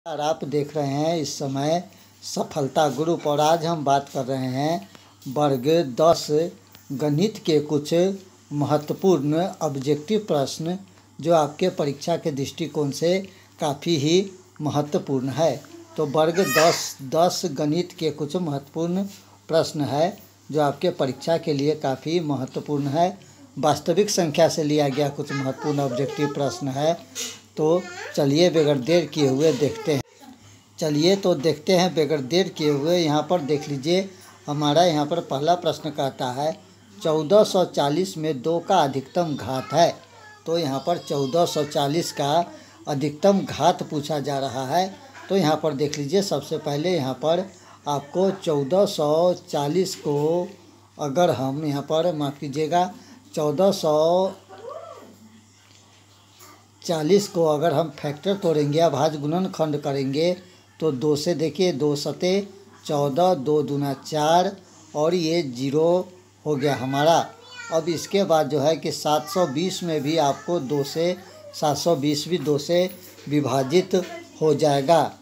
और आप देख रहे हैं इस समय सफलता ग्रुप और आज हम बात कर रहे हैं वर्ग 10 गणित के कुछ महत्वपूर्ण ऑब्जेक्टिव प्रश्न जो आपके परीक्षा के दृष्टिकोण से काफ़ी ही महत्वपूर्ण है। तो वर्ग 10 गणित के कुछ महत्वपूर्ण प्रश्न है जो आपके परीक्षा के लिए काफ़ी महत्वपूर्ण है। वास्तविक संख्या से लिया गया कुछ महत्वपूर्ण ऑब्जेक्टिव प्रश्न है। तो चलिए बगैर देर किए हुए देखते हैं। बगैर देर किए हुए यहाँ पर देख लीजिए। हमारा यहाँ पर पहला प्रश्न कहता है 1440 में 2 का अधिकतम घात है। तो यहाँ पर 1440 का अधिकतम घात पूछा जा रहा है। तो यहाँ पर देख लीजिए, सबसे पहले यहाँ पर आपको 1440 को अगर हम यहाँ पर माफ़ कीजिएगा 1440 को अगर हम फैक्टर तोड़ेंगे या भाज्य गुणनखंड करेंगे तो 2 से देखिए, 2 सते 14, 2 दूना 4 और ये 0 हो गया हमारा। अब इसके बाद जो है कि 720 में भी आपको 2 से 720 भी 2 से विभाजित हो जाएगा।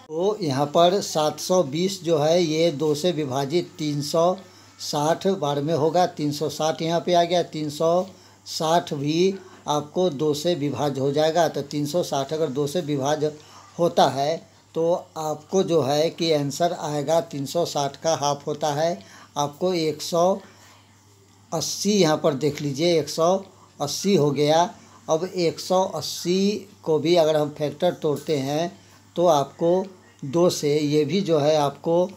तो यहाँ पर 720 जो है ये 2 से विभाजित 360 बार में होगा। 360 यहाँ पे आ गया। 360 भी आपको 2 से विभाज्य हो जाएगा। तो 360 अगर 2 से विभाज्य होता है तो आपको जो है कि आंसर आएगा 360 का हाफ होता है आपको 180। यहाँ पर देख लीजिए 180 हो गया। अब 180 को भी अगर हम फैक्टर तोड़ते हैं तो आपको 2 से ये भी जो है आपको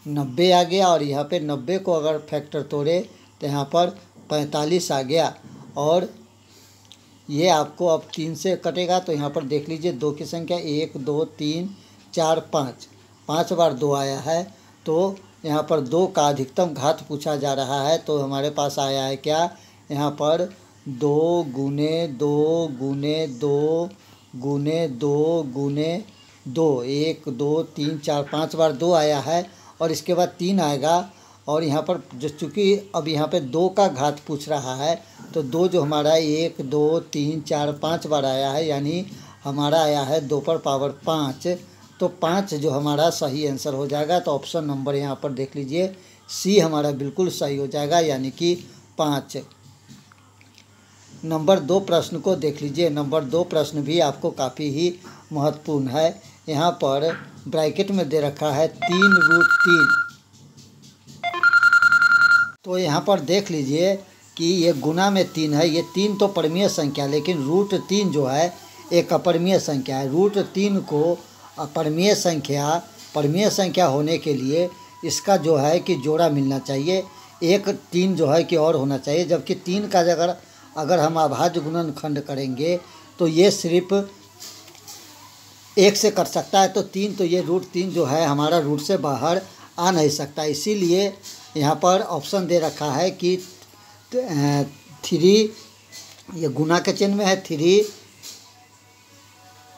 90 आ गया। और यहाँ पे 90 को अगर फैक्टर तोड़े तो यहाँ पर 45 आ गया। और ये आपको अब 3 से कटेगा तो यहाँ पर देख लीजिए 2 की संख्या 1 2 3 4 5 बार 2 आया है। तो यहाँ पर 2 का अधिकतम घात पूछा जा रहा है। तो हमारे पास आया है क्या, यहाँ पर 2 गुने 2 गुने 2 गुने 2 गुने 2, 1 2 3 4 5 बार 2 आया है। और इसके बाद 3 आएगा। और यहाँ पर जो चूँकि अब यहाँ पे 2 का घात पूछ रहा है तो 2 जो हमारा 1 2 3 4 5 बार आया है, यानी हमारा आया है 2 पर पावर 5। तो 5 जो हमारा सही आंसर हो जाएगा। तो ऑप्शन नंबर यहाँ पर देख लीजिए सी हमारा बिल्कुल सही हो जाएगा, यानी कि 5। नंबर 2 प्रश्न को देख लीजिए। नंबर 2 प्रश्न भी आपको काफ़ी ही महत्वपूर्ण है। यहाँ पर ब्रैकेट में दे रखा है 3√3। तो यहाँ पर देख लीजिए कि ये गुना में 3 है। ये 3 तो परमीय संख्या, लेकिन √3 जो है एक अपरिमेय संख्या है। √3 को परमीय संख्या होने के लिए इसका जो है कि जोड़ा मिलना चाहिए। एक 3 जो है कि और होना चाहिए, जबकि 3 का अगर हम अभाज्य गुणनखंड करेंगे तो ये सिर्फ 1 से कट सकता है। तो 3 तो ये √3 जो है हमारा रूट से बाहर आ नहीं सकता। इसीलिए यहाँ पर ऑप्शन दे रखा है कि 3, ये गुना के चिन्ह में है, 3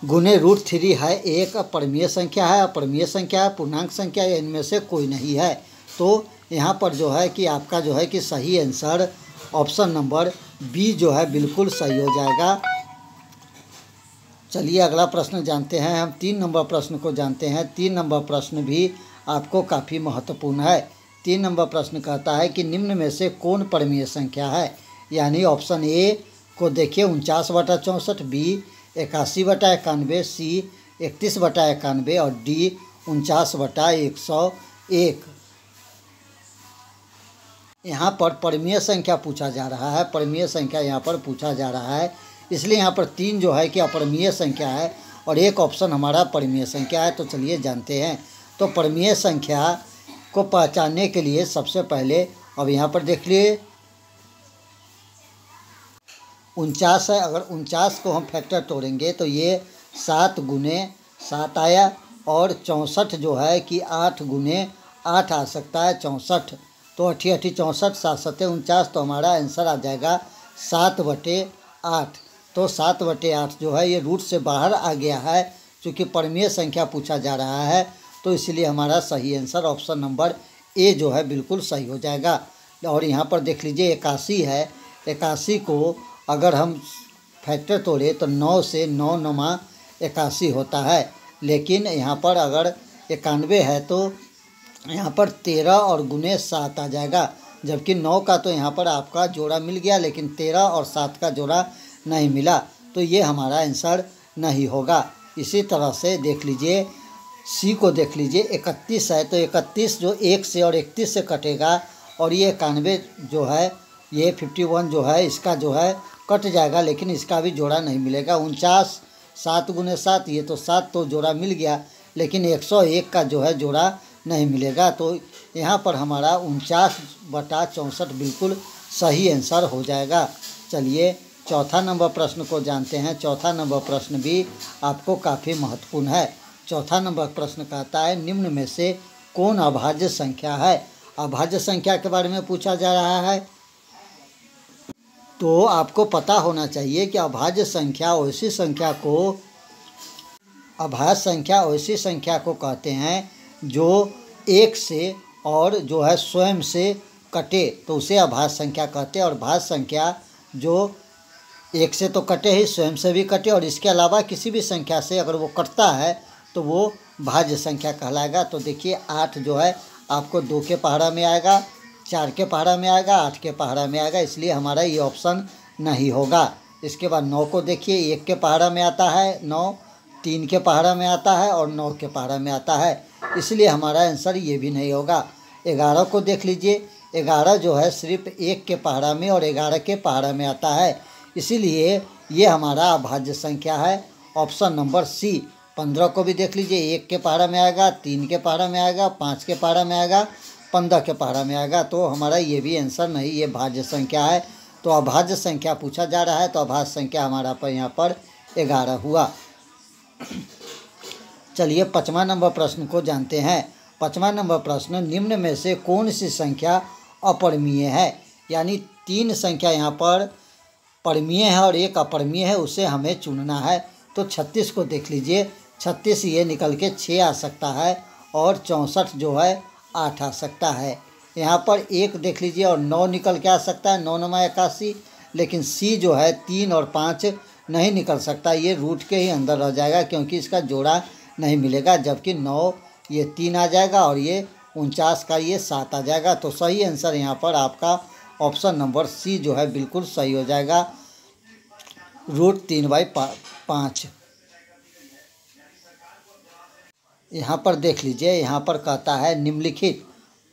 गुने √3 है। एक अपरिमेय संख्या है, अपरिमेय संख्या है, पूर्णांक संख्या है, इनमें से कोई नहीं है। तो यहाँ पर जो है कि आपका जो है कि सही आंसर ऑप्शन नंबर बी जो है बिल्कुल सही हो जाएगा। चलिए अगला प्रश्न जानते हैं। हम 3 नंबर प्रश्न को जानते हैं। 3 नंबर प्रश्न भी आपको काफ़ी महत्वपूर्ण है। 3 नंबर प्रश्न कहता है कि निम्न में से कौन परमीय संख्या है। यानी ऑप्शन ए को देखिए 49/64, बी 81/91, सी 31/91 और डी 49/101। यहाँ पर परमीय संख्या पूछा जा रहा है। परमीय संख्या यहाँ पर पूछा जा रहा है, इसलिए यहाँ पर 3 जो है कि अपरिमेय संख्या है और एक ऑप्शन हमारा परमीय संख्या है। तो चलिए जानते हैं। तो परमीय संख्या को पहचानने के लिए सबसे पहले अब यहाँ पर देख लिए 49 है। अगर 49 को हम फैक्टर तोड़ेंगे तो ये 7 गुने 7 आया। और 64 जो है कि 8 गुने 8 आ सकता है, 64। तो 8 8 64, 7 7 49। तो हमारा आंसर आ जाएगा 7/8। तो 7/8 जो है ये रूट से बाहर आ गया है। चूँकि परमीय संख्या पूछा जा रहा है तो इसलिए हमारा सही आंसर ऑप्शन नंबर ए जो है बिल्कुल सही हो जाएगा। और यहाँ पर देख लीजिए 81 है। 81 को अगर हम फैक्टर तोड़े तो 9 से 9 9 81 होता है। लेकिन यहाँ पर अगर 91 है तो यहाँ पर 13 और गुने 7 आ जाएगा, जबकि 9 का तो यहाँ पर आपका जोड़ा मिल गया, लेकिन 13 और 7 का जोड़ा नहीं मिला, तो ये हमारा आंसर नहीं होगा। इसी तरह से देख लीजिए सी को देख लीजिए, 31 है तो 31 जो 1 से और 31 से कटेगा, और ये 91 जो है, ये 51 जो है, इसका जो है कट जाएगा, लेकिन इसका भी जोड़ा नहीं मिलेगा। 49 7 गुने 7, ये तो 7 तो जोड़ा मिल गया, लेकिन 101 का जो है जोड़ा नहीं मिलेगा। तो यहाँ पर हमारा 49/64 बिल्कुल सही आंसर हो जाएगा। चलिए चौथा नंबर प्रश्न को जानते हैं। चौथा नंबर प्रश्न भी आपको काफ़ी महत्वपूर्ण है। चौथा नंबर प्रश्न कहता है निम्न में से कौन अभाज्य संख्या है। अभाज्य संख्या के बारे में पूछा जा रहा है, तो आपको पता होना चाहिए कि अभाज्य संख्या वैसी संख्या को कहते हैं जो एक से और जो है स्वयं से कटे, तो उसे अभाज्य संख्या कहते हैं। और भाज्य संख्या जो एक से तो कटे ही, स्वयं से भी कटे, और इसके अलावा किसी भी संख्या से अगर वो कटता है तो वो भाज्य संख्या कहलाएगा। तो देखिए 8 जो है आपको 2 के पहाड़ा में आएगा, 4 के पहाड़ा में आएगा, 8 के पहाड़ा में आएगा, इसलिए हमारा ये ऑप्शन नहीं होगा। इसके बाद 9 को देखिए 1 के पहाड़ा में आता है, 9 3 के पहाड़ा में आता है और 9 के पहाड़ा में आता है, इसलिए हमारा आंसर ये भी नहीं होगा। 11 को देख लीजिए, 11 जो है सिर्फ 1 के पहाड़ा में और 11 के पहाड़ा में आता है, इसीलिए ये हमारा अभाज्य संख्या है, ऑप्शन नंबर सी। 15 को भी देख लीजिए, 1 के पहाड़ा में आएगा, 3 के पहाड़ा में आएगा, 5 के पहाड़ा में आएगा, 15 के पहाड़ा में आएगा, तो हमारा ये भी आंसर नहीं, ये भाज्य संख्या है। तो अभाज्य संख्या पूछा जा रहा है, तो अभाज्य संख्या हमारा पर यहाँ पर 11 हुआ। चलिए 5वां नंबर प्रश्न को जानते हैं। 5वां नंबर प्रश्न निम्न में से कौन सी संख्या अपरिमेय है। यानी 3 संख्या यहाँ पर परिमेय है और 1 अपरिमेय है, उसे हमें चुनना है। तो 36 को देख लीजिए, 36 ये निकल के 6 आ सकता है और 64 जो है 8 आ सकता है। यहाँ पर 1 देख लीजिए और 9 निकल के आ सकता है, 9 9 81, लेकिन सी जो है 3 और 5 नहीं निकल सकता, ये रूट के ही अंदर रह जाएगा क्योंकि इसका जोड़ा नहीं मिलेगा, जबकि 9 ये 3 आ जाएगा और ये 49 का ये 7 आ जाएगा। तो सही आंसर यहाँ पर आपका ऑप्शन नंबर सी जो है बिल्कुल सही हो जाएगा, √3/5। यहाँ पर देख लीजिए, यहाँ पर कहता है निम्नलिखित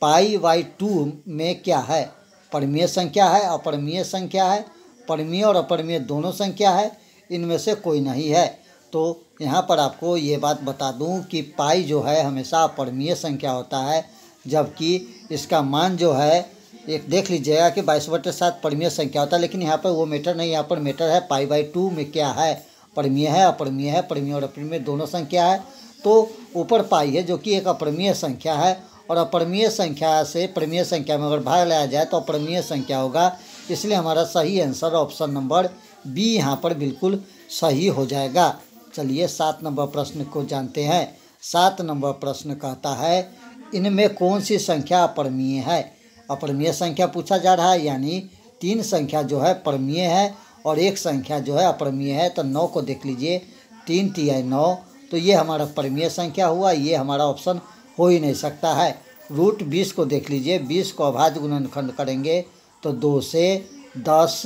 π/2 में क्या है। परिमेय संख्या है, अपरिमेय संख्या है, परिमेय और अपरिमेय दोनों संख्या है, इनमें से कोई नहीं है। तो यहाँ पर आपको ये बात बता दूँ कि पाई जो है हमेशा अपरिमेय संख्या होता है, जबकि इसका मान जो है एक देख लीजिएगा कि 22/7 परिमेय संख्या होता है, लेकिन यहाँ पर वो मैटर नहीं, यहाँ पर मैटर है π/2 में क्या है। परिमेय है, अपरिमेय है, परिमेय और अपरिमेय दोनों संख्या है। तो ऊपर पाई है जो कि एक अपरिमेय संख्या है, और अपरिमेय संख्या से परिमेय संख्या में अगर भाग लाया जाए तो अपरिमेय संख्या होगा, इसलिए हमारा सही आंसर ऑप्शन नंबर बी यहाँ पर बिल्कुल सही हो जाएगा। चलिए 7 नंबर प्रश्न को जानते हैं। 7 नंबर प्रश्न कहता है इनमें कौन सी संख्या अपरिमेय है। अपरिमेय संख्या पूछा जा रहा है, यानी 3 संख्या जो है परिमेय है और 1 संख्या जो है अपरिमेय है। तो 9 को देख लीजिए, 3 तिहाई 9, तो ये हमारा परिमेय संख्या हुआ, ये हमारा ऑप्शन हो ही नहीं सकता है। √20 को देख लीजिए, 20 को अभाज्य गुणनखंड करेंगे तो 2 से 10,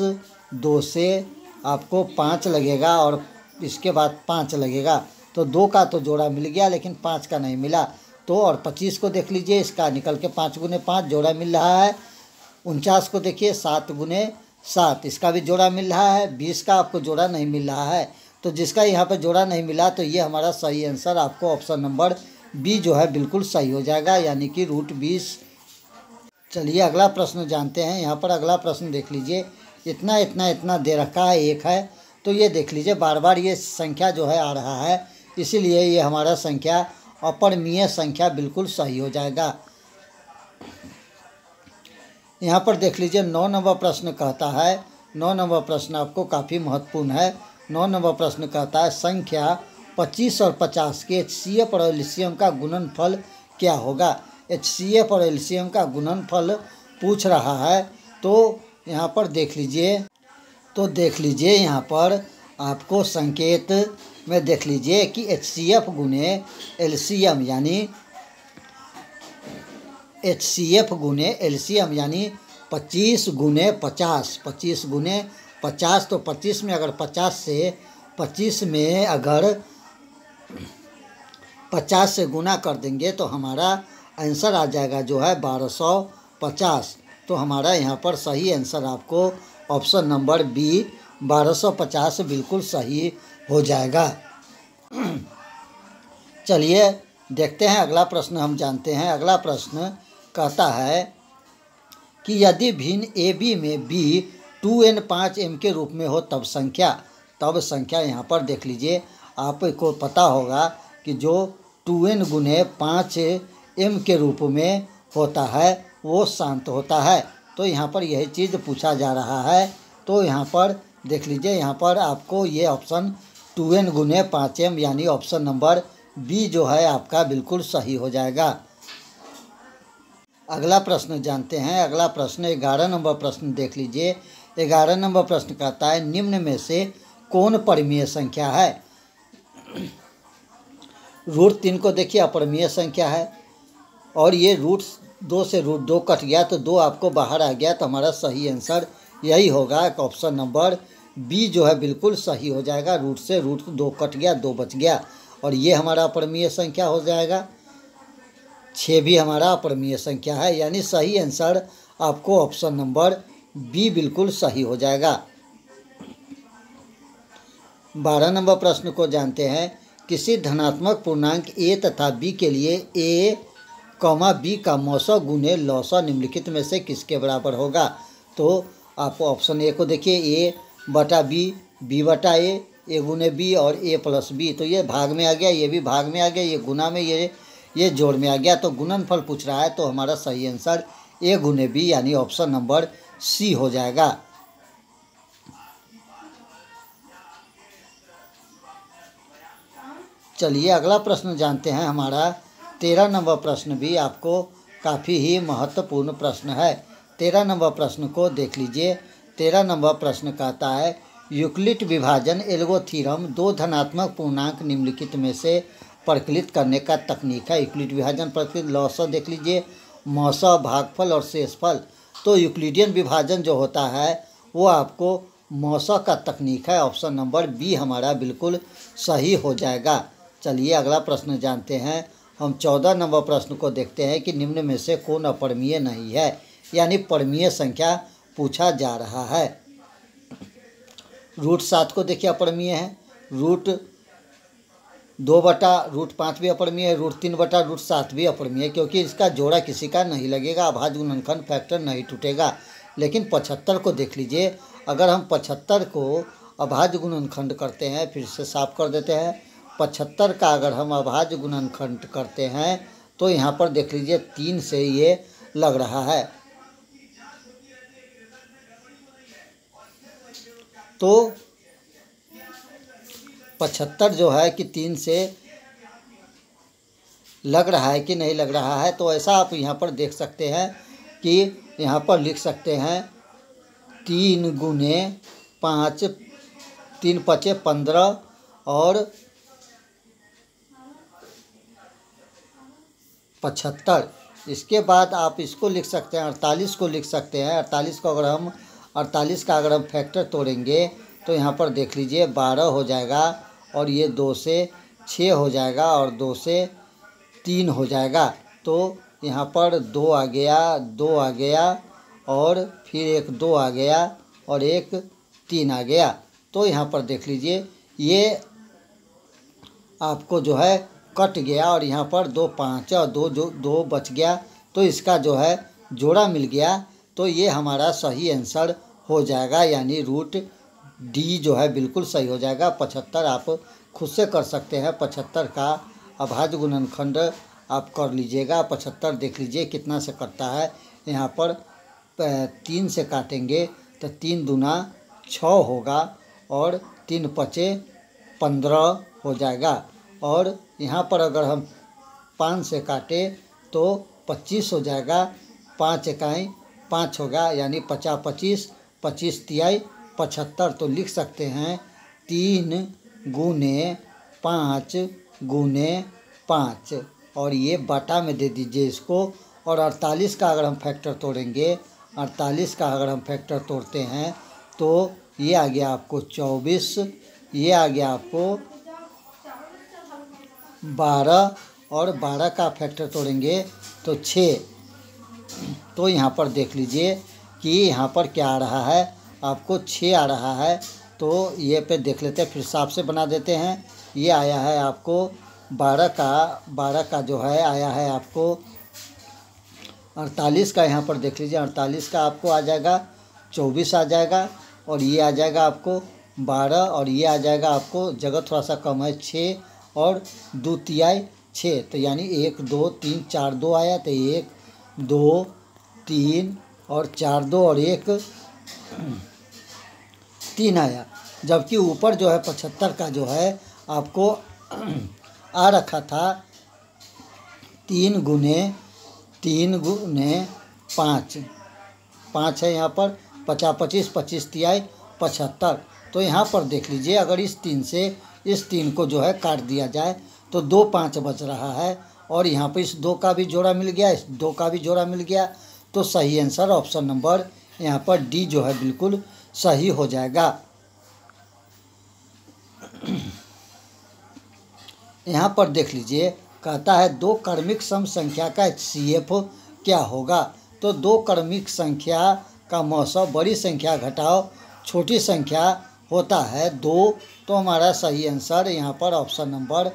2 से आपको 5 लगेगा और इसके बाद 5 लगेगा, तो 2 का तो जोड़ा मिल गया लेकिन 5 का नहीं मिला। तो और 25 को देख लीजिए, इसका निकल के 5 गुने 5 जोड़ा मिल रहा है। 49 को देखिए 7 गुने 7, इसका भी जोड़ा मिल रहा है। 20 का आपको जोड़ा नहीं मिल रहा है, तो जिसका यहाँ पर जोड़ा नहीं मिला तो ये हमारा सही आंसर आपको ऑप्शन नंबर बी जो है बिल्कुल सही हो जाएगा, यानी कि √20। चलिए अगला प्रश्न जानते हैं। यहाँ पर अगला प्रश्न देख लीजिए, इतना इतना इतना दे रखा है 1 है, तो ये देख लीजिए बार बार ये संख्या जो है आ रहा है, इसीलिए ये हमारा संख्या अपरिमेय संख्या बिल्कुल सही हो जाएगा। यहाँ पर देख लीजिए 9 नंबर प्रश्न कहता है, 9 नंबर प्रश्न आपको काफ़ी महत्वपूर्ण है। 9 नंबर प्रश्न कहता है संख्या 25 और 50 के HCF और एलसीएम का गुणनफल क्या होगा। HCF और एलसीएम का गुणनफल पूछ रहा है, तो यहाँ पर देख लीजिए, यहाँ पर आपको संकेत में देख लीजिए कि HCF गुने LCM यानी 25 गुने 50, 25 गुने 50। तो 25 में अगर 25 में अगर 50 से गुना कर देंगे तो हमारा आंसर आ जाएगा जो है 1250। तो हमारा यहाँ पर सही आंसर आपको ऑप्शन नंबर बी 1250 बिल्कुल सही हो जाएगा। चलिए देखते हैं अगला प्रश्न हम जानते हैं। अगला प्रश्न कहता है कि यदि भिन्न AB में B 2n 5m के रूप में हो तब संख्या यहाँ पर देख लीजिए, आपको पता होगा कि जो 2n गुने 5m के रूप में होता है वो शांत होता है। तो यहाँ पर यही चीज़ पूछा जा रहा है। तो यहाँ पर देख लीजिए, यहाँ पर आपको ये ऑप्शन 2n गुने 5m यानी ऑप्शन नंबर बी जो है आपका बिल्कुल सही हो जाएगा। अगला प्रश्न जानते हैं। अगला प्रश्न 11 नंबर प्रश्न देख लीजिए। 11 नंबर प्रश्न कहता है निम्न में से कौन परिमेय संख्या है। √3 को देखिए अपरिमेय संख्या है और ये √2 से √2 कट गया तो 2 आपको बाहर आ गया। तो हमारा सही आंसर यही होगा, ऑप्शन नंबर बी जो है बिल्कुल सही हो जाएगा। रूट से √2 कट गया, 2 बच गया और ये हमारा अपरिमेय संख्या हो जाएगा। 6 भी हमारा अपरिमेय संख्या है, यानी सही आंसर आपको ऑप्शन नंबर बी बिल्कुल सही हो जाएगा। 12 नंबर प्रश्न को जानते हैं। किसी धनात्मक पूर्णांक a तथा b के लिए a, b का मौसा गुने लौसा निम्नलिखित में से किसके बराबर होगा। तो आप ऑप्शन ए को देखिए, a बटा b, b बटा a, a गुने b और a प्लस b। तो ये भाग में आ गया, ये भी भाग में आ गया, ये गुना में, ये जोड़ में आ गया। तो गुणनफल पूछ रहा है तो हमारा सही आंसर a गुने b यानी ऑप्शन नंबर सी हो जाएगा। चलिए अगला प्रश्न जानते हैं। हमारा 13 नंबर प्रश्न भी आपको काफ़ी ही महत्वपूर्ण प्रश्न है। 13 नंबर प्रश्न को देख लीजिए। 13 नंबर प्रश्न कहता है यूक्लिड विभाजन एल्गो थ्योरम 2 धनात्मक पूर्णांक निम्नलिखित में से परिकलित करने का तकनीक है। यूक्लिड विभाजन परिकलित लौसा देख लीजिए, मौसा, भागफल और शेषफल। तो यूक्लिडियन विभाजन जो होता है वो आपको मौसा का तकनीक है। ऑप्शन नंबर बी हमारा बिल्कुल सही हो जाएगा। चलिए अगला प्रश्न जानते हैं। हम 14 नंबर प्रश्न को देखते हैं कि निम्न में से कौन अपरिमेय नहीं है, यानी परिमेय संख्या पूछा जा रहा है। √7 को देखिए अपरिमेय है, √2 बटा √5 भी अपरिमेय है, √3 बटा √7 भी अपरिमेय है, क्योंकि इसका जोड़ा किसी का नहीं लगेगा, अभाज्य गुणनखंड फैक्टर नहीं टूटेगा। लेकिन 75 को देख लीजिए, अगर हम 75 को अभाज्य गुणनखंड करते हैं, फिर से साफ कर देते हैं, 75 का अगर हम अभाज्य गुणनखंड करते हैं तो यहाँ पर देख लीजिए 3 से ये लग रहा है। तो 75 जो है कि 3 से लग रहा है कि नहीं लग रहा है, तो ऐसा आप यहाँ पर देख सकते हैं कि यहाँ पर लिख सकते हैं 3 गुने 5, 3 पचे 15 और 75। इसके बाद आप इसको लिख सकते हैं 48 को लिख सकते हैं। 48 का अगर हम फैक्टर तोड़ेंगे तो यहाँ पर देख लीजिए 12 हो जाएगा और ये 2 से 6 हो जाएगा और 2 से 3 हो जाएगा। तो यहाँ पर 2 आ गया और फिर एक 2 आ गया और एक 3 आ गया। तो यहाँ पर देख लीजिए ये आपको जो है कट गया और यहाँ पर 2 5 और 2 बच गया, तो इसका जो है जोड़ा मिल गया। तो ये हमारा सही आंसर हो जाएगा, यानी √D जो है बिल्कुल सही हो जाएगा। 75 आप खुद से कर सकते हैं, 75 का अभाज्य गुणनखंड आप कर लीजिएगा। 75 देख लीजिए कितना से कटता है। यहाँ पर 3 से काटेंगे तो 3 दूना 6 होगा और 3 पचे 15 हो जाएगा। और यहाँ पर अगर हम 5 से काटे तो 25 हो जाएगा, 5 इकाई 5 होगा, यानी 50 25, 25 तिहाई 75। तो लिख सकते हैं 3 गुने 5 गुने 5 और ये बटा में दे दीजिए इसको। और 48 का अगर हम फैक्टर तोड़ेंगे, 48 का अगर हम फैक्टर तोड़ते हैं तो ये आ गया आपको 24, ये आ गया आपको 12 और 12 का फैक्टर तोड़ेंगे तो 6। तो यहाँ पर देख लीजिए कि यहाँ पर क्या आ रहा है, आपको 6 आ रहा है। तो ये पे देख लेते हैं, फिर साफ से बना देते हैं। ये आया है आपको 12 का जो है आया है आपको 48 का। यहाँ पर देख लीजिए 48 का आपको आ जाएगा 24 आ जाएगा और ये आ जाएगा आपको 12 और ये आ जाएगा आपको, जगह थोड़ा सा कम है, 6 और 2 तिहाई 6। तो यानी 1 2 3 4 2 आया। तो 1 2 3 और 4 2 और 1 3 आया। जबकि ऊपर जो है 75 का जो है आपको आ रखा था 3 गुने 5 है यहाँ पर, 50 25 25 तिहाई 75। तो यहाँ पर देख लीजिए अगर इस 3 से इस 3 को जो है काट दिया जाए तो 2 5 बच रहा है और यहाँ पर इस 2 का भी जोड़ा मिल गया, इस 2 का भी जोड़ा मिल गया। तो सही आंसर ऑप्शन नंबर यहाँ पर डी जो है बिल्कुल सही हो जाएगा। यहाँ पर देख लीजिए कहता है 2 क्रमिक सम संख्या का HCF क्या होगा। तो 2 क्रमिक संख्या का मौसा बड़ी संख्या घटाओ छोटी संख्या होता है 2। तो हमारा सही आंसर यहाँ पर ऑप्शन नंबर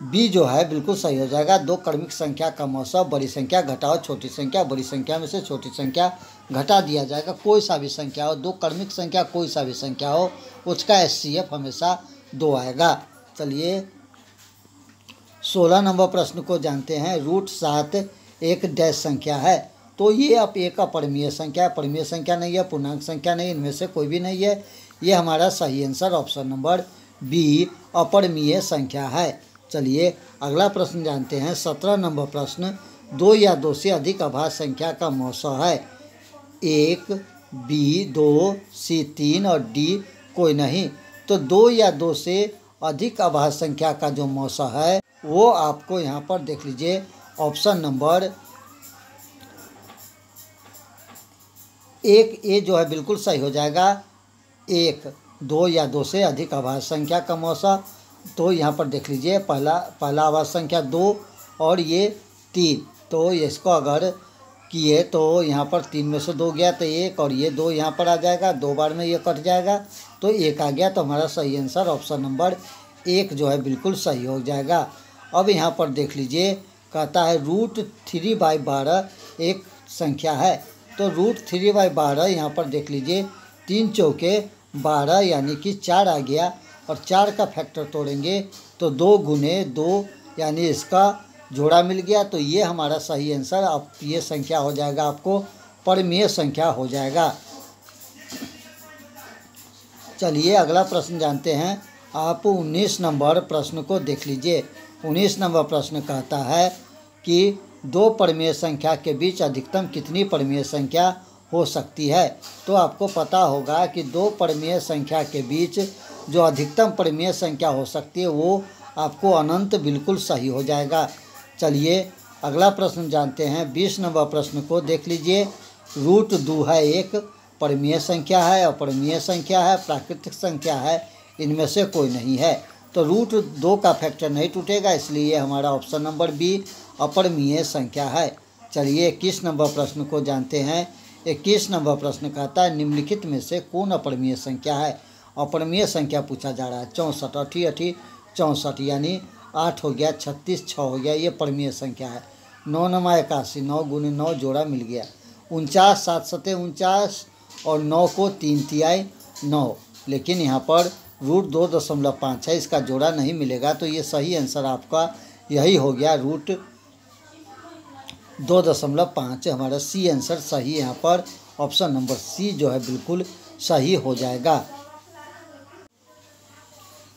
बी जो है बिल्कुल सही हो जाएगा। 2 क्रमिक संख्या का मौसा बड़ी संख्या घटाओ छोटी संख्या, बड़ी संख्या में से छोटी संख्या घटा दिया जाएगा। कोई सा भी संख्या हो, 2 क्रमिक संख्या कोई सा भी संख्या हो, उसका HCF हमेशा 2 आएगा। चलिए 16 नंबर प्रश्न को जानते हैं। √7 एक डैश संख्या है। तो ये अब एक अपरिमेय संख्या है, परिमेय संख्या नहीं है, पूर्णांक संख्या नहीं, इनमें से कोई भी नहीं है। ये हमारा सही आंसर ऑप्शन नंबर बी अपरिमेय संख्या है। चलिए अगला प्रश्न जानते हैं। 17 नंबर प्रश्न 2 या 2 से अधिक अभाज्य संख्या का मौसा है। 1 बी 2 सी 3 और डी कोई नहीं। तो 2 या 2 से अधिक अभाज्य संख्या का जो मौसा है वो आपको यहाँ पर देख लीजिए ऑप्शन नंबर 1 ए जो है बिल्कुल सही हो जाएगा। 1 2 या 2 से अधिक अभाज्य संख्या का मौसा। तो यहाँ पर देख लीजिए पहला अभाज्य संख्या 2 और ये 3। तो इसको अगर किए तो यहाँ पर 3 में से 2 गया तो 1 और ये 2 यहाँ पर आ जाएगा, 2 बार में ये कट जाएगा तो 1 आ गया। तो हमारा सही आंसर ऑप्शन नंबर 1 जो है बिल्कुल सही हो जाएगा। अब यहाँ पर देख लीजिए कहता है √3/12 एक संख्या है। तो √3/12 यहाँ पर देख लीजिए 3 चौके 12 यानी कि 4 आ गया और 4 का फैक्टर तोड़ेंगे तो 2 गुने 2 यानी इसका जोड़ा मिल गया। तो ये हमारा सही आंसर अब ये संख्या हो जाएगा, आपको परिमेय संख्या हो जाएगा। चलिए अगला प्रश्न जानते हैं। आप 19 नंबर प्रश्न को देख लीजिए। 19 नंबर प्रश्न कहता है कि 2 परिमेय संख्या के बीच अधिकतम कितनी परिमेय संख्या हो सकती है। तो आपको पता होगा कि 2 परिमेय संख्या के बीच जो अधिकतम परिमेय संख्या हो सकती है वो आपको अनंत बिल्कुल सही हो जाएगा। चलिए अगला प्रश्न जानते हैं। 20 नंबर प्रश्न को देख लीजिए। √2 है एक परिमेय संख्या है, अपरिमेय संख्या है, प्राकृतिक संख्या है, इनमें से कोई नहीं है। तो √2 का फैक्टर नहीं टूटेगा, इसलिए हमारा ऑप्शन नंबर बी अपरिमेय संख्या है। चलिए 21 नंबर प्रश्न को जानते हैं। 21 नंबर प्रश्न कहता है निम्नलिखित में से कौन अपरिमेय संख्या है। अपरिमेय संख्या पूछा जा रहा है। 64 80 64 यानी 8 हो गया, 36 6 हो गया, ये परिमेय संख्या है। 9 9 81 9 गुने 9 जोड़ा मिल गया। 49 7 7 49 और 9 को 3 तिहाई 9। लेकिन यहाँ पर √2.5 है, इसका जोड़ा नहीं मिलेगा। तो ये सही आंसर आपका यही हो गया √2.5। हमारा सी आंसर सही यहाँ पर ऑप्शन नंबर सी जो है बिल्कुल सही हो जाएगा।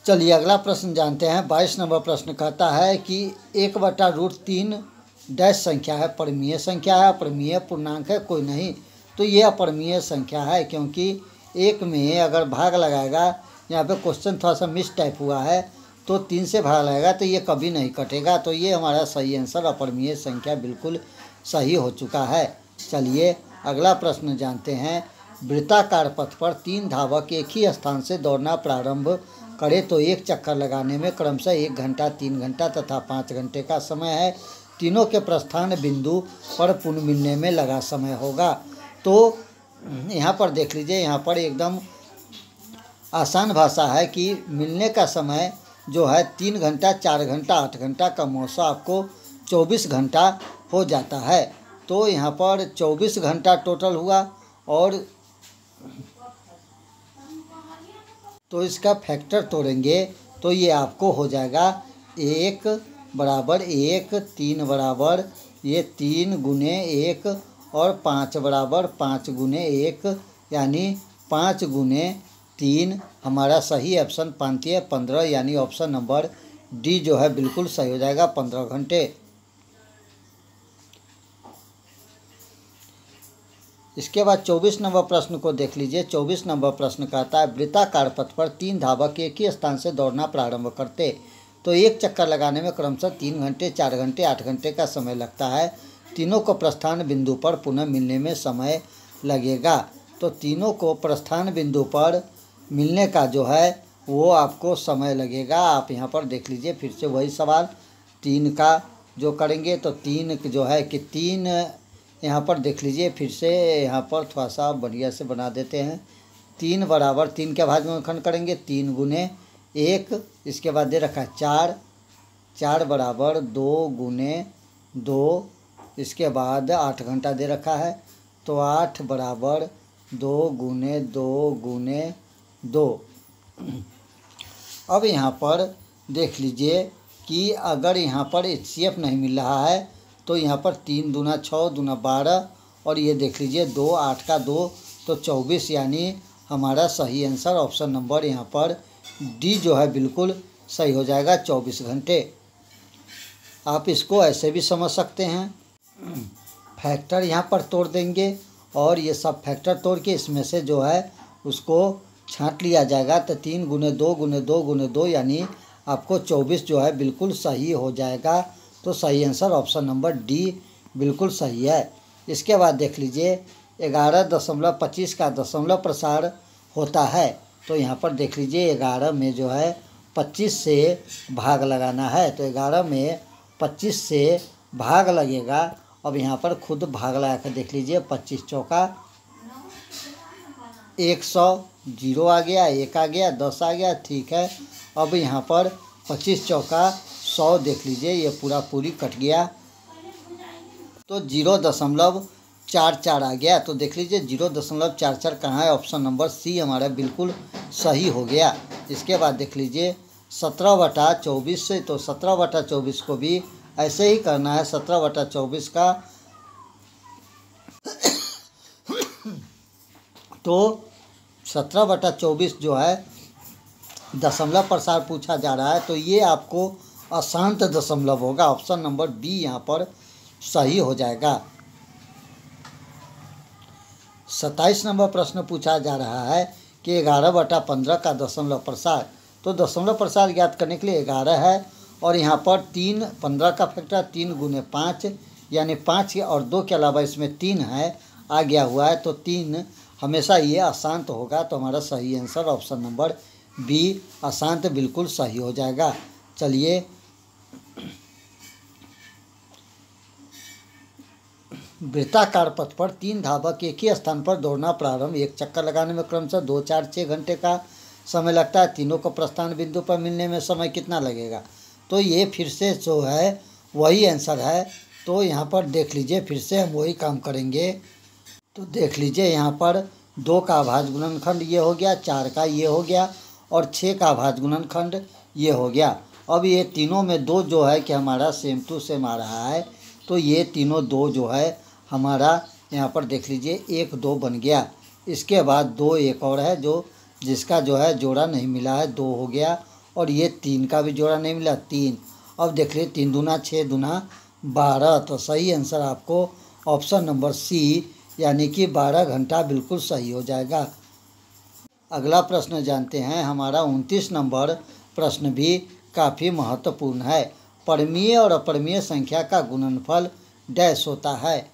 चलिए अगला प्रश्न जानते हैं। 22 नंबर प्रश्न कहता है कि 1/√3 डैश संख्या है, परिमेय संख्या है, अपरिमेय पूर्णांक है, कोई नहीं। तो ये अपरिमेय संख्या है क्योंकि 1 में अगर भाग लगाएगा, यहाँ पे क्वेश्चन थोड़ा सा मिस टाइप हुआ है, तो 3 से भाग लगेगा तो ये कभी नहीं कटेगा। तो ये हमारा सही आंसर अपरिमेय संख्या बिल्कुल सही हो चुका है। चलिए अगला प्रश्न जानते हैं। वृत्ताकार पथ पर 3 धावक एक ही स्थान से दौड़ना प्रारंभ करें तो एक चक्कर लगाने में क्रमशः 1 घंटा, 3 घंटा तथा 5 घंटे का समय है। तीनों के प्रस्थान बिंदु पर पुनः मिलने में लगा समय होगा। तो यहाँ पर देख लीजिए, यहाँ पर एकदम आसान भाषा है कि मिलने का समय जो है 3 घंटा, 4 घंटा, 8 घंटा का मौसा आपको 24 घंटा हो जाता है। तो यहाँ पर 24 घंटा टोटल हुआ। और तो इसका फैक्टर तोड़ेंगे तो ये आपको हो जाएगा 1 बराबर 1, 3 बराबर ये 3 गुने 1 और 5 बराबर 5 गुने 1, यानी 5 गुने 3। हमारा सही ऑप्शन 5 है 15, यानी ऑप्शन नंबर डी जो है बिल्कुल सही हो जाएगा, 15 घंटे। इसके बाद 24 नंबर प्रश्न को देख लीजिए। 24 नंबर प्रश्न कहता है वृत्ताकार पथ पर 3 धावक एक ही स्थान से दौड़ना प्रारंभ करते तो एक चक्कर लगाने में क्रमशः 3 घंटे, 4 घंटे, 8 घंटे का समय लगता है। तीनों को प्रस्थान बिंदु पर पुनः मिलने में समय लगेगा। तो तीनों को प्रस्थान बिंदु पर मिलने का जो है वो आपको समय लगेगा। आप यहाँ पर देख लीजिए, फिर से वही सवाल 3 का जो करेंगे तो 3 जो है कि 3 यहाँ पर देख लीजिए, फिर से यहाँ पर थोड़ा सा बढ़िया से बना देते हैं। 3 बराबर 3 के भाजखंड करेंगे 3 गुने 1, इसके बाद दे रखा है 4, 4 बराबर 2 गुने 2, इसके बाद 8 घंटा दे रखा है तो 8 बराबर 2 गुने 2 गुने 2। अब यहाँ पर देख लीजिए कि अगर यहाँ पर HCF नहीं मिल रहा है तो यहाँ पर 3 दूना 6 दूना 12 और ये देख लीजिए 2, 8 का 2 तो 24, यानी हमारा सही आंसर ऑप्शन नंबर यहाँ पर डी जो है बिल्कुल सही हो जाएगा, 24 घंटे। आप इसको ऐसे भी समझ सकते हैं, फैक्टर यहाँ पर तोड़ देंगे और ये सब फैक्टर तोड़ के इसमें से जो है उसको छांट लिया जाएगा तो 3 गुने 2 गुने 2 गुने 2, यानी आपको 24 जो है बिल्कुल सही हो जाएगा। तो सही आंसर ऑप्शन नंबर डी बिल्कुल सही है। इसके बाद देख लीजिए 11.25 का दशमलव प्रसार होता है तो यहाँ पर देख लीजिए 11 में जो है 25 से भाग लगाना है तो 11 में 25 से भाग लगेगा। अब यहाँ पर खुद भाग लगा कर देख लीजिए, 25 चौका 100, 0 आ गया, 1 आ गया, 10 आ गया, ठीक है। अब यहाँ पर 25 चौका 100 देख लीजिए, ये पूरी कट गया तो 0.44 आ गया। तो देख लीजिए 0.44 कहाँ है, ऑप्शन नंबर सी हमारा बिल्कुल सही हो गया। इसके बाद देख लीजिए 17/24 से, तो 17/24 को भी ऐसे ही करना है। 17/24 का तो 17/24 जो है दशमलव प्रसार पूछा जा रहा है तो ये आपको अशांत दशमलव होगा, ऑप्शन नंबर बी यहाँ पर सही हो जाएगा। 27 नंबर प्रश्न पूछा जा रहा है कि 11/15 का दशमलव प्रसार। तो दशमलव प्रसार ज्ञात करने के लिए 11 है और यहाँ पर 3, 15 का फैक्टर 3 गुने 5, यानी 5 और 2 के अलावा इसमें 3 है आ गया हुआ है तो 3 हमेशा ये अशांत होगा। तो हमारा सही आंसर ऑप्शन नंबर बी अशांत बिल्कुल सही हो जाएगा। चलिए वृत्ताकार पथ पर 3 धावक एक ही स्थान पर दौड़ना प्रारंभ, एक चक्कर लगाने में क्रमशः 2, 4, 6 घंटे का समय लगता है। तीनों को प्रस्थान बिंदु पर मिलने में समय कितना लगेगा। तो ये फिर से जो है वही आंसर है। तो यहाँ पर देख लीजिए, फिर से हम वही काम करेंगे। तो देख लीजिए यहाँ पर 2 का अभाज्य गुणनखंड ये हो गया, 4 का ये हो गया और 6 का अभाज्य गुणनखंड ये हो गया। अब ये तीनों में 2 जो है कि हमारा सेम टू सेम आ रहा है तो ये तीनों 2 जो है हमारा यहाँ पर देख लीजिए 1, 2 बन गया। इसके बाद 2 एक और है जो जिसका जो है जोड़ा नहीं मिला है, 2 हो गया और ये 3 का भी जोड़ा नहीं मिला, 3। अब देख लीजिए 3 दूना 6 दूना 12। तो सही आंसर आपको ऑप्शन नंबर सी यानी कि 12 घंटा बिल्कुल सही हो जाएगा। अगला प्रश्न जानते हैं। हमारा 29 नंबर प्रश्न भी काफ़ी महत्वपूर्ण है। परमीय और अपरिमेय संख्या का गुणनफल डैश होता है।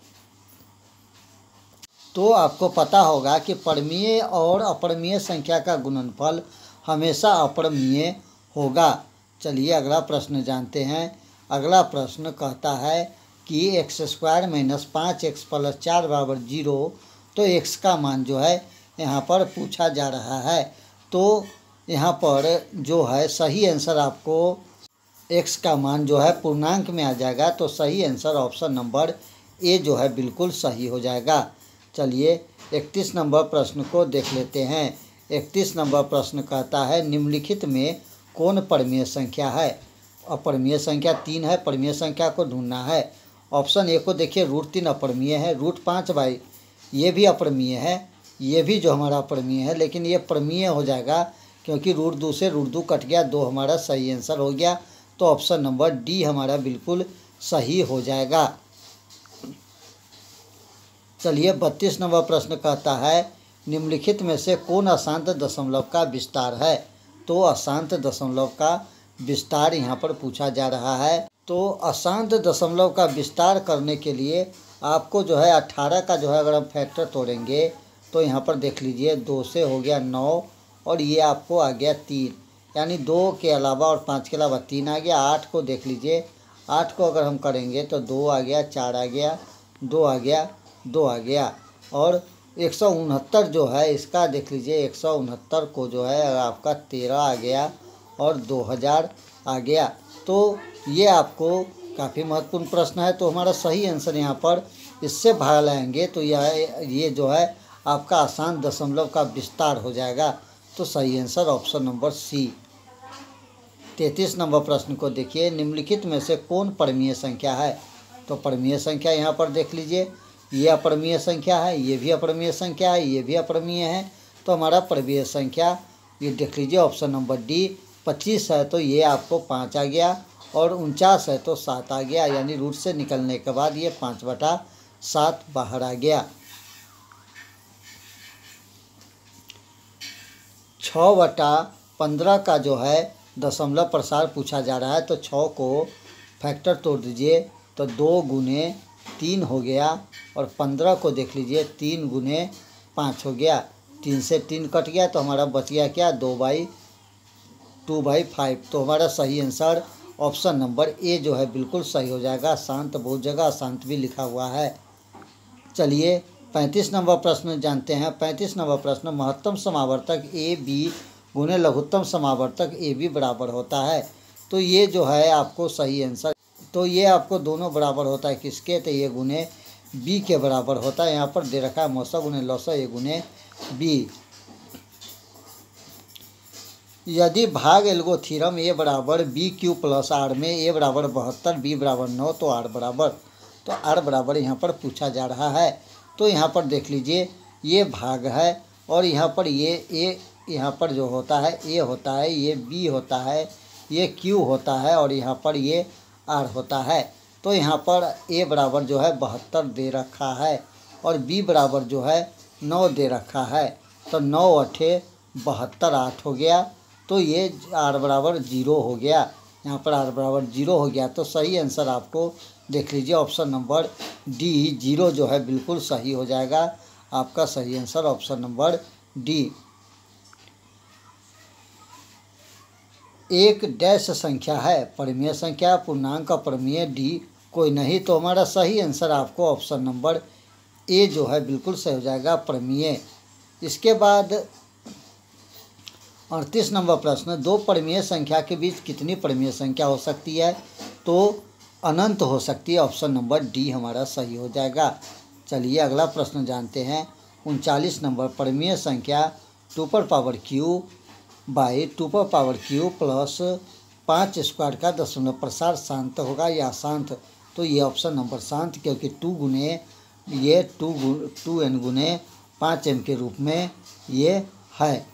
तो आपको पता होगा कि परमीय और अपरिमेय संख्या का गुणनफल हमेशा अपरिमेय होगा। चलिए अगला प्रश्न जानते हैं। अगला प्रश्न कहता है कि x² - 5x + 4 = 0। तो x का मान जो है यहाँ पर पूछा जा रहा है। तो यहाँ पर जो है सही आंसर आपको x का मान जो है पूर्णांक में आ जाएगा। तो सही आंसर ऑप्शन नंबर ए जो है बिल्कुल सही हो जाएगा। चलिए 31 नंबर प्रश्न को देख लेते हैं। 31 नंबर प्रश्न कहता है निम्नलिखित में कौन परमीय संख्या है। अपरिमेय संख्या 3 है, परमीय संख्या को ढूंढना है। ऑप्शन ए को देखिए √3 अपरिमेय है, √5 ये भी अपरिमेय है, ये भी जो हमारा अपरिमेय है, लेकिन ये परमीय हो जाएगा क्योंकि √2 से √2 कट गया, 2 हमारा सही आंसर हो गया। तो ऑप्शन नंबर डी हमारा बिल्कुल सही हो जाएगा। चलिए 32 नंबर प्रश्न कहता है निम्नलिखित में से कौन अशांत दशमलव का विस्तार है। तो अशांत दशमलव का विस्तार यहाँ पर पूछा जा रहा है। तो अशांत दशमलव का विस्तार करने के लिए आपको जो है 18 का जो है अगर हम फैक्टर तोड़ेंगे तो यहाँ पर देख लीजिए 2 से हो गया 9 और ये आपको आ गया 3, यानी 2 के अलावा और 5 के अलावा 3 आ गया। 8 को देख लीजिए, 8 को अगर हम करेंगे तो 2 आ गया, 4 आ गया, 2 आ गया, 2 आ गया। और 169 जो है इसका देख लीजिए, 169 को जो है आपका 13 आ गया और 2000 आ गया। तो ये आपको काफ़ी महत्वपूर्ण प्रश्न है। तो हमारा सही आंसर यहाँ पर इससे भाग लाएंगे तो ये जो है आपका आसान दशमलव का विस्तार हो जाएगा। तो सही आंसर ऑप्शन नंबर सी। 33 नंबर प्रश्न को देखिए निम्नलिखित में से कौन परमीय संख्या है। तो परमीय संख्या यहाँ पर देख लीजिए, ये अपरिमेय संख्या है, ये भी अपरिमेय संख्या है, ये भी अपरिमेय है। तो हमारा परमीय संख्या ये देख लीजिए ऑप्शन नंबर डी। 25 है तो ये आपको 5 आ गया और 49 है तो 7 आ गया, यानी रूट से निकलने के बाद ये 5/7 बाहर आ गया। 6/15 का जो है दशमलव प्रसार पूछा जा रहा है। तो 6 को फैक्टर तोड़ दीजिए तो 2 गुने 3 हो गया और 15 को देख लीजिए 3 गुने 5 हो गया। 3 से 3 कट गया तो हमारा बच गया क्या 2/5। तो हमारा सही आंसर ऑप्शन नंबर ए जो है बिल्कुल सही हो जाएगा। शांत बहुत जगह शांत भी लिखा हुआ है। चलिए 35 नंबर प्रश्न जानते हैं। 35 नंबर प्रश्न महत्तम समावर्तक ए बी गुने लघुत्तम समावर्तक ए बी बराबर होता है। तो ये जो है आपको सही आंसर, तो ये आपको दोनों बराबर होता है किसके, तो ये गुने बी के बराबर होता है। यहाँ पर दे रखा है मौसा गुने लौसा ए गुने बी। यदि भाग एल्गो थ्योरम ए बराबर BQ + R में ए बराबर 72 बी बराबर 9 तो R बराबर यहाँ पर पूछा जा रहा है। तो यहाँ पर देख लीजिए ये भाग है और यहाँ पर ये ए यहाँ पर जो होता है ए होता है, ये बी होता है, ये क्यू होता है और यहाँ पर ये आर होता है। तो यहाँ पर ए बराबर जो है 72 दे रखा है और बी बराबर जो है 9 दे रखा है। तो 9 8 72 8 हो गया। तो ये आर बराबर 0 हो गया, यहाँ पर आर बराबर 0 हो गया। तो सही आंसर आपको देख लीजिए ऑप्शन नंबर डी 0 जो है बिल्कुल सही हो जाएगा। आपका सही आंसर ऑप्शन नंबर डी। एक डैश संख्या है, परमीय संख्या, पूर्णांक, अपरिमेय, डी कोई नहीं। तो हमारा सही आंसर आपको ऑप्शन नंबर ए जो है बिल्कुल सही हो जाएगा, परमीय। इसके बाद 38 नंबर प्रश्न, दो परमीय संख्या के बीच कितनी परमीय संख्या हो सकती है। तो अनंत हो सकती है, ऑप्शन नंबर डी हमारा सही हो जाएगा। चलिए अगला प्रश्न जानते हैं। 39 नंबर, परमीय संख्या 2/q / 2/q + 5² का दशमलव प्रसार शांत होगा या अशांत। तो ये ऑप्शन नंबर शांत, क्योंकि 2 गुने ये 2n गुने 5m के रूप में ये है।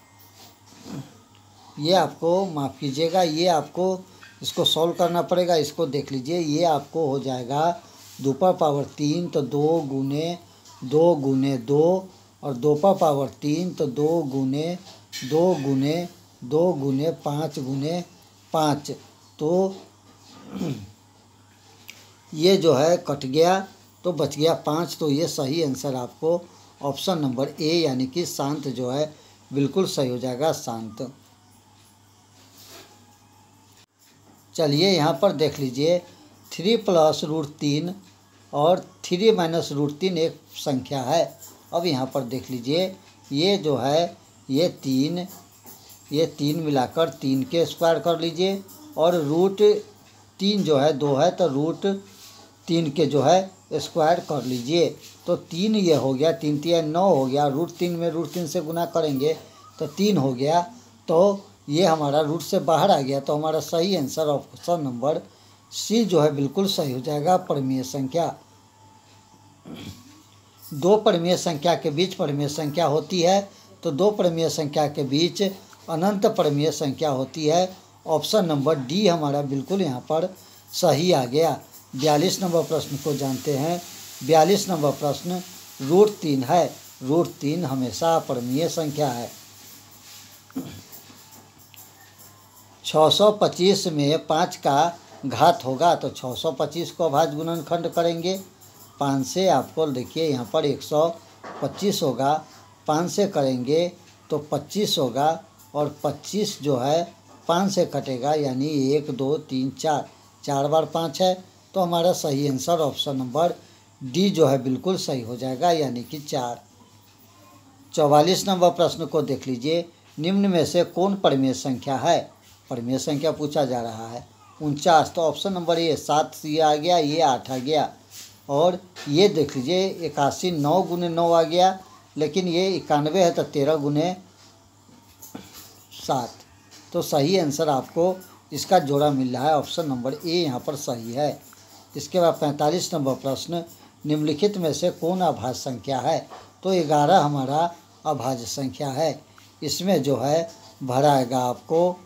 ये आपको माफ़ कीजिएगा, ये आपको इसको सॉल्व करना पड़ेगा। इसको देख लीजिए, ये आपको हो जाएगा 2/3 तो 2 गुने 2 और 2/3 तो 2 गुने 5 गुने 5 तो ये जो है कट गया तो बच गया 5। तो ये सही आंसर आपको ऑप्शन नंबर ए यानी कि शांत जो है बिल्कुल सही हो जाएगा, शांत। चलिए यहाँ पर देख लीजिए 3 + √3 और 3 - √3 एक संख्या है। अब यहाँ पर देख लीजिए ये जो है ये 3 मिलाकर 3 के स्क्वायर कर लीजिए और √3 जो है 2 है तो √3 के जो है स्क्वायर कर लीजिए। तो 3 ये हो गया, 3 3 9 हो गया, √3 में √3 से गुना करेंगे तो 3 हो गया। तो ये हमारा रूट से बाहर आ गया। तो हमारा सही आंसर ऑप्शन नंबर सी जो है बिल्कुल सही हो जाएगा, परिमेय संख्या। 2 परिमेय संख्या के बीच परिमेय संख्या होती है तो 2 परिमेय संख्या के बीच अनंत परिमेय संख्या होती है। ऑप्शन नंबर डी हमारा बिल्कुल यहाँ पर सही आ गया। 42 नंबर प्रश्न को जानते हैं। 42 नंबर प्रश्न √3 है। √3 हमेशा अपरिमेय संख्या है। 625 में 5 का घात होगा तो 625 को अभाज्य गुणनखंड करेंगे। 5 से आपको देखिए यहाँ पर 125 होगा, 5 से करेंगे तो 25 होगा और 25 जो है 5 से कटेगा यानी 1 2 3 4, 4 बार 5 है। तो हमारा सही आंसर ऑप्शन नंबर डी जो है बिल्कुल सही हो जाएगा यानी कि 4। 44 नंबर प्रश्न को देख लीजिए। निम्न में से कौन परिमेय संख्या है? परिमेय संख्या पूछा जा रहा है। 49 तो ऑप्शन नंबर ए 7 ये आ गया, ये 8 आ गया। और ये देख लीजिए 81 9 × 9 आ गया, लेकिन ये 91 है तो 13 × 7। तो सही आंसर आपको इसका जोड़ा मिल रहा है, ऑप्शन नंबर ए यहाँ पर सही है। इसके बाद 45 नंबर प्रश्न निम्नलिखित में से कौन अभाज्य संख्या है? तो 11 हमारा अभाज्य संख्या है। इसमें जो है भराएगा आपको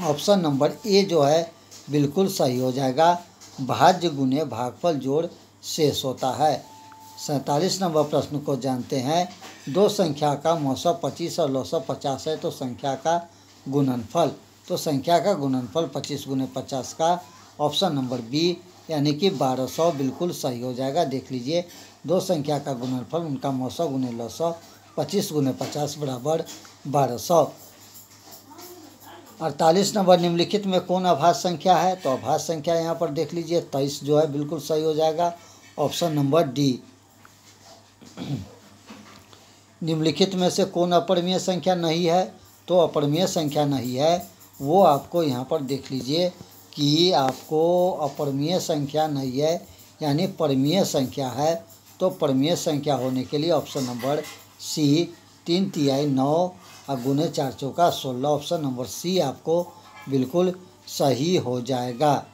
ऑप्शन नंबर ए जो है बिल्कुल सही हो जाएगा। भाज्य गुणे भागफल जोड़ शेष होता है। 47 नंबर प्रश्न को जानते हैं। 2 संख्या का मौसा 25 और लौसा 50 है तो संख्या का गुणनफल। तो संख्या का गुणनफल 25 × 50 का ऑप्शन नंबर बी यानी कि 1200 बिल्कुल सही हो जाएगा। देख लीजिए 2 संख्या का गुणनफल उनका मौसा × लौसा 25 × 50 बराबर 1200। 48 नंबर निम्नलिखित में कौन अभाज्य संख्या है? तो अभाज्य संख्या यहाँ पर देख लीजिए 23 जो है बिल्कुल सही हो जाएगा, ऑप्शन नंबर डी। निम्नलिखित में से कौन अपरिमेय संख्या नहीं है? तो अपरिमेय संख्या नहीं है वो आपको यहाँ पर देख लीजिए कि आपको अपरिमेय संख्या नहीं है यानी परिमेय संख्या है। तो परिमेय संख्या होने के लिए ऑप्शन नंबर सी 3 तिहाई 9 और गुने 4 चौका 16, ऑप्शन नंबर सी आपको बिल्कुल सही हो जाएगा।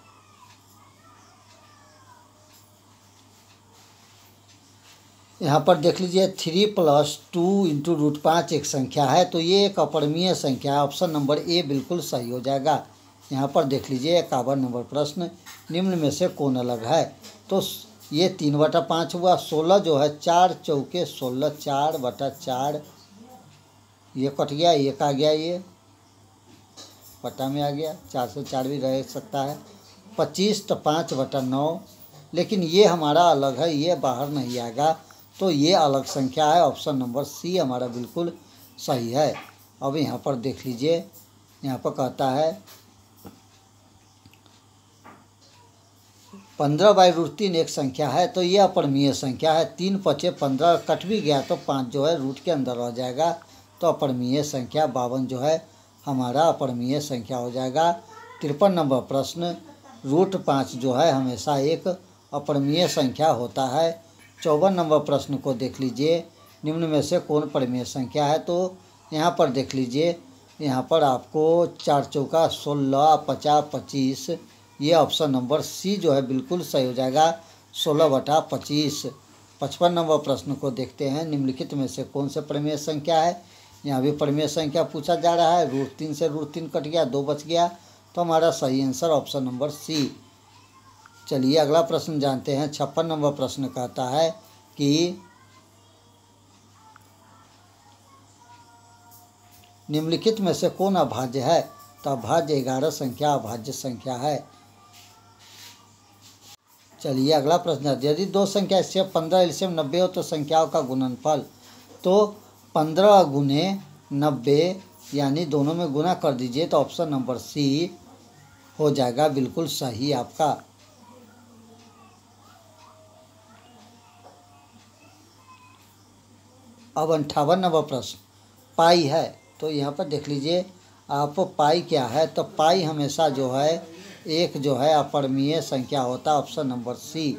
यहाँ पर देख लीजिए 3 + 2 × √5 एक संख्या है तो ये एक अपरिमेय संख्या है, ऑप्शन नंबर ए बिल्कुल सही हो जाएगा। यहाँ पर देख लीजिए 51 नंबर प्रश्न निम्न में से कौन अलग है? तो ये 3/5 हुआ। 16 जो है 4 चौके 16, 4/4 ये कट गया, 1 आ गया, ये पट्टा में आ गया, 4 से 4 भी रह सकता है। 25 तो 5/9, लेकिन ये हमारा अलग है, ये बाहर नहीं आएगा तो ये अलग संख्या है, ऑप्शन नंबर सी हमारा बिल्कुल सही है। अब यहाँ पर देख लीजिए यहाँ पर कहता है 15/√3 एक संख्या है तो ये अपरिमेय संख्या है। 3 × 5 = 15 कट भी गया तो 5 जो है रूट के अंदर रह जाएगा तो अपरिमेय संख्या 52 जो है हमारा अपरिमेय संख्या हो जाएगा। 53 नंबर प्रश्न √5 जो है हमेशा एक अपरिमेय संख्या होता है। 54 नंबर प्रश्न को देख लीजिए निम्न में से कौन परिमेय संख्या है? तो यहाँ पर देख लीजिए यहाँ पर आपको 4 चौका 16, 50 25 ये ऑप्शन नंबर सी जो है बिल्कुल सही हो जाएगा, 16/25। 55 नंबर प्रश्न को देखते हैं। निम्नलिखित में से कौन से परिमेय संख्या है? यहाँ भी परिमेय संख्या पूछा जा रहा है। √3 से √3 कट गया, 2 बच गया तो हमारा सही आंसर ऑप्शन नंबर सी। चलिए अगला प्रश्न जानते हैं। 56 नंबर प्रश्न कहता है कि निम्नलिखित में से कौन अभाज्य है? तो अभाज्य 11 संख्या अभाज्य संख्या है। चलिए अगला प्रश्न है, यदि दो संख्या इससे 15 एलसीएम 90 हो तो संख्याओं का गुणनफल। तो 15 गुने 90 यानी दोनों में गुना कर दीजिए तो ऑप्शन नंबर सी हो जाएगा बिल्कुल सही आपका। अब 58 नंबर प्रश्न पाई है। तो यहाँ पर देख लीजिए आप पाई क्या है। तो पाई हमेशा जो है एक जो है अपरिमेय संख्या होता है, ऑप्शन नंबर सी।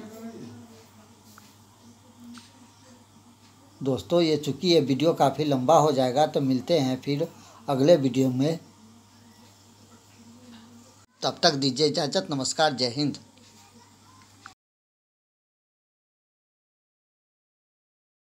दोस्तों ये चूँकि ये वीडियो काफ़ी लंबा हो जाएगा तो मिलते हैं फिर अगले वीडियो में। तब तक दीजिए इजाज़त। नमस्कार, जय हिंद।